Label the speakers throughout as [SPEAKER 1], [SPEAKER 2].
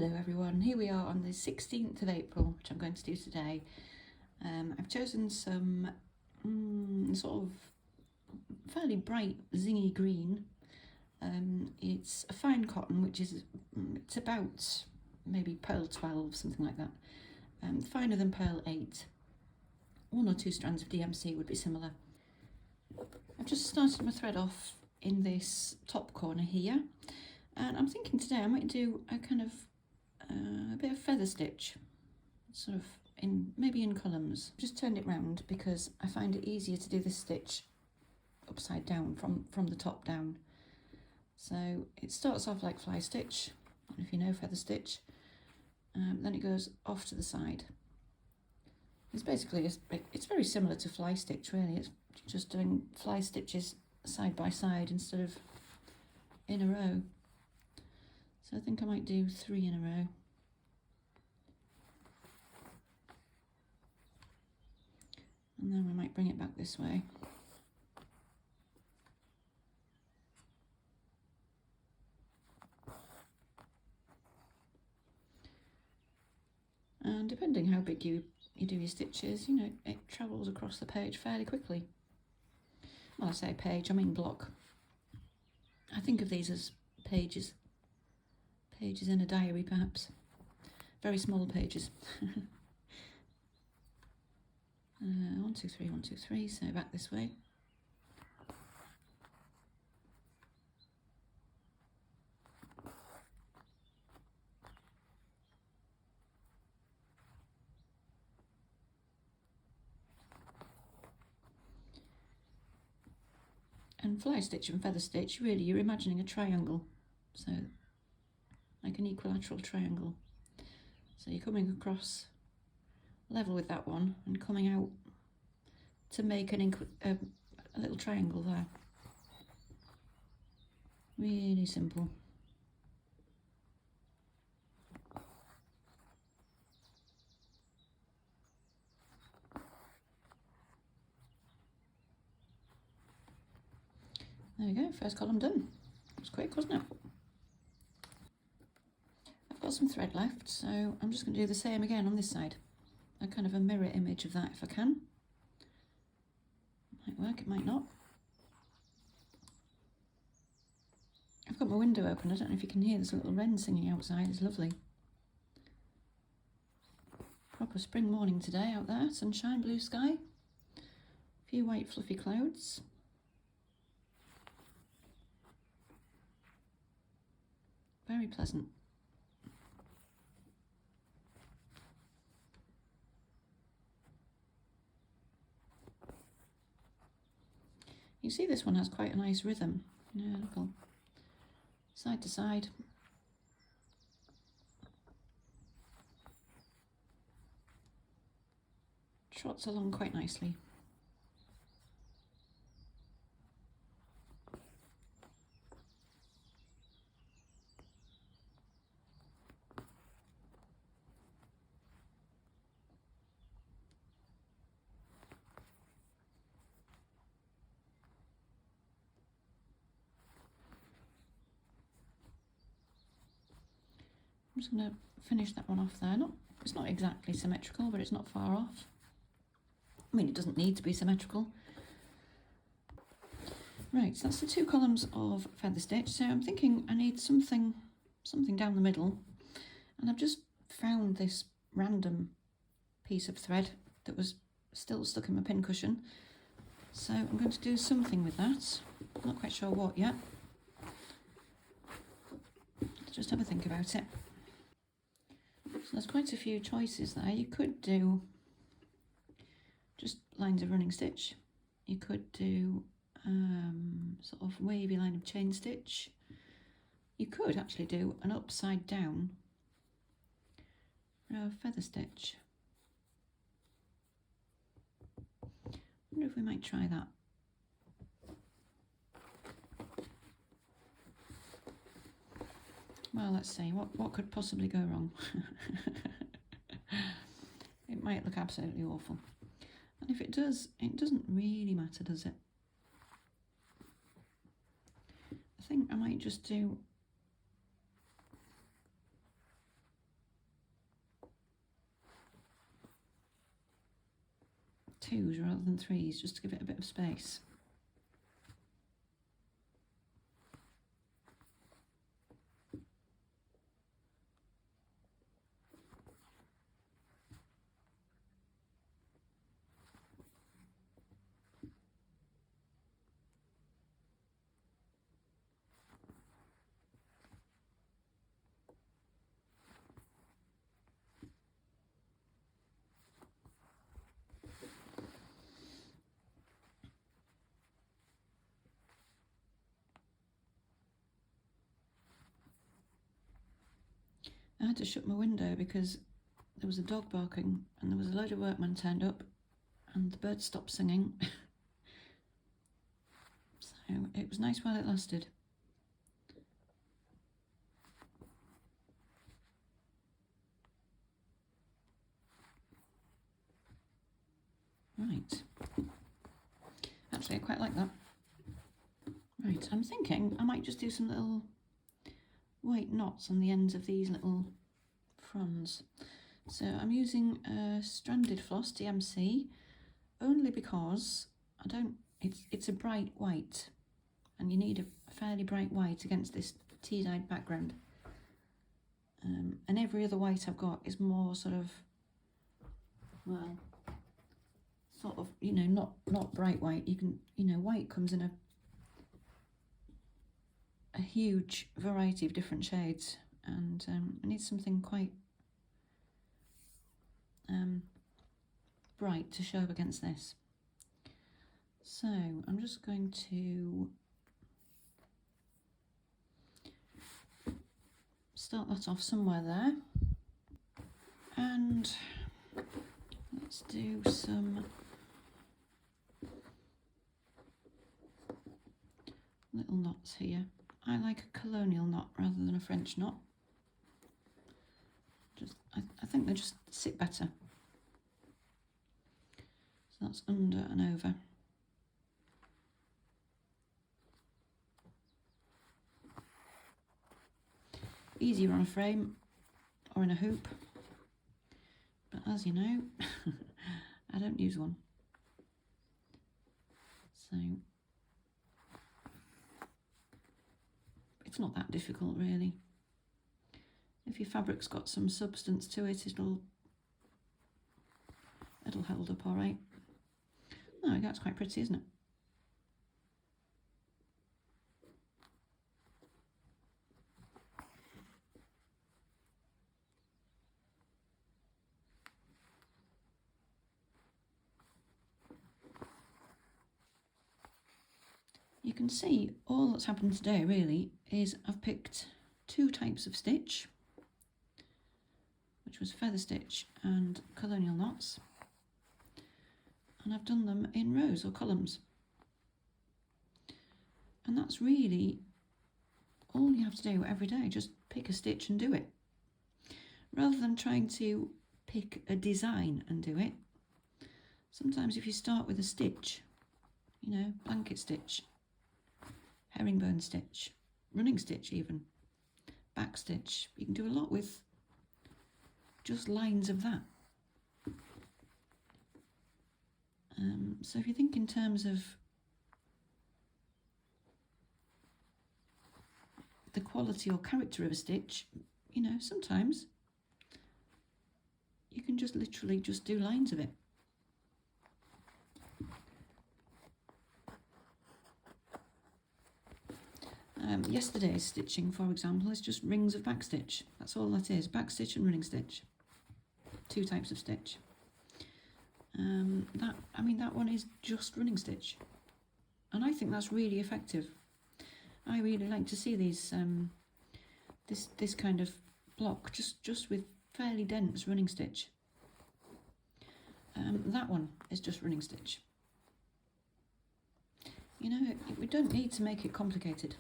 [SPEAKER 1] Hello everyone, here we are on the 16th of April, which I'm going to do today. I've chosen some sort of fairly bright zingy green. It's a fine cotton, which is it's about maybe pearl 12, something like that. Finer than pearl 8. 1 or 2 strands of DMC would be similar. I've just started my thread off in this top corner here, and I'm thinking today I might do a kind of a bit of feather stitch, sort of maybe in columns. Just turned it round because I find it easier to do this stitch upside down from the top down. So it starts off like fly stitch, if you know feather stitch, then it goes off to the side. It's basically it's very similar to fly stitch really. It's just doing fly stitches side by side instead of in a row. So I think I might do 3 in a row. And then we might bring it back this way. And depending how big you do your stitches, you know, it travels across the page fairly quickly. Well, I say page, I mean block. I think of these as pages. Pages in a diary, perhaps. Very small pages. 1, 2, 3, 1, 2, 3, so back this way. And fly stitch and feather stitch, really you're imagining a triangle, so like an equilateral triangle. So you're coming across level with that one and coming out to make a little triangle there. Really simple. There we go, first column done. It was quick, wasn't it? I've got some thread left, so I'm just going to do the same again on this side. A kind of a mirror image of that if I can. Might work, it might not. I've got my window open, I don't know if you can hear, there's a little wren singing outside, it's lovely. Proper spring morning today out there, sunshine, blue sky. A few white fluffy clouds. Very pleasant. You see this one has quite a nice rhythm. Yeah, look, side to side. Trots along quite nicely. I'm just going to finish that one off there. It's not exactly symmetrical, but it's not far off. I mean, it doesn't need to be symmetrical. Right, so that's the 2 columns of feather stitch. So I'm thinking I need something down the middle. And I've just found this random piece of thread that was still stuck in my pincushion. So I'm going to do something with that. I'm not quite sure what yet. Let's just have a think about it. So there's quite a few choices there. You could do just lines of running stitch. You could do sort of wavy line of chain stitch. You could actually do an upside down row of feather stitch. I wonder if we might try that. Well, let's see, what could possibly go wrong? It might look absolutely awful. And if it does, it doesn't really matter, does it? I think I might just do twos rather than threes, just to give it a bit of space. I had to shut my window because there was a dog barking and there was a load of workmen turned up and the bird stopped singing. So it was nice while it lasted. Right. Actually, I quite like that. Right, I'm thinking I might just do some little white knots on the ends of these little fronds. So I'm using stranded floss DMC only because it's a bright white and you need a fairly bright white against this tea-dyed background. And every other white I've got is more sort of, well, sort of, you know, not bright white. You can, you know, white comes in a huge variety of different shades, and I need something quite bright to show up against this. So I'm just going to start that off somewhere there, and let's do some little knots here. I like a colonial knot rather than a French knot. I think they just sit better. So that's under and over. Easier on a frame or in a hoop, but as you know, I don't use one. So it's not that difficult really. If your fabric's got some substance to it, it'll hold up all right. Oh, that's quite pretty, isn't it? You can see all that's happened today really is I've picked two types of stitch, which was feather stitch and colonial knots, and I've done them in rows or columns. And that's really all you have to do every day, just pick a stitch and do it. Rather than trying to pick a design and do it, sometimes if you start with a stitch, you know, blanket stitch, herringbone stitch, running stitch even, back stitch, you can do a lot with just lines of that. So if you think in terms of the quality or character of a stitch, you know, sometimes you can just literally just do lines of it. Yesterday's stitching, for example, is just rings of backstitch. That's all that is, backstitch and running stitch. Two types of stitch. That one is just running stitch, and I think that's really effective. I really like to see these this kind of block just with fairly dense running stitch. That one is just running stitch. You know, we don't need to make it complicated.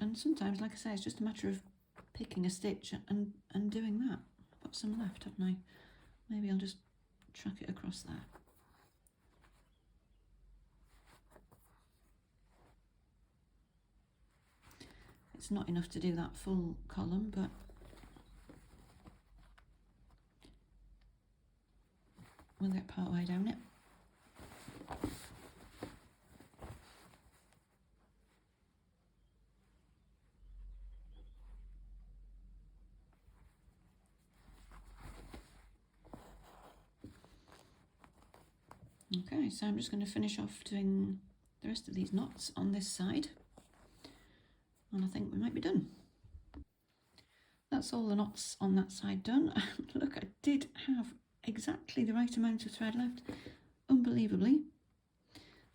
[SPEAKER 1] And sometimes, like I say, it's just a matter of picking a stitch and doing that. I've got some left, haven't I? Maybe I'll just track it across there. It's not enough to do that full column, but We'll get part way down it. Okay, so I'm just going to finish off doing the rest of these knots on this side, and I think we might be done. That's all the knots on that side done. Look, I did have exactly the right amount of thread left, unbelievably.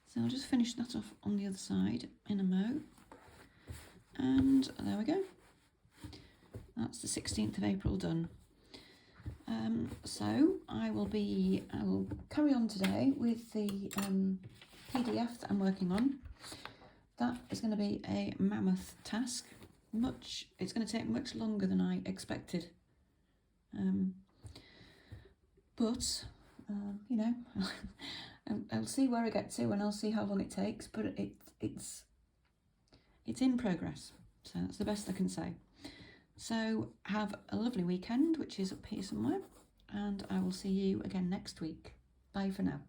[SPEAKER 1] So I'll just finish that off on the other side in a mo, and there we go. That's the 16th of April done. So I will carry on today with the PDF that I'm working on. That is going to be a mammoth task. It's going to take much longer than I expected. But you know, I'll see where I get to, and I'll see how long it takes. But it's in progress. So that's the best I can say. So have a lovely weekend, which is up here somewhere, and I will see you again next week. Bye for now.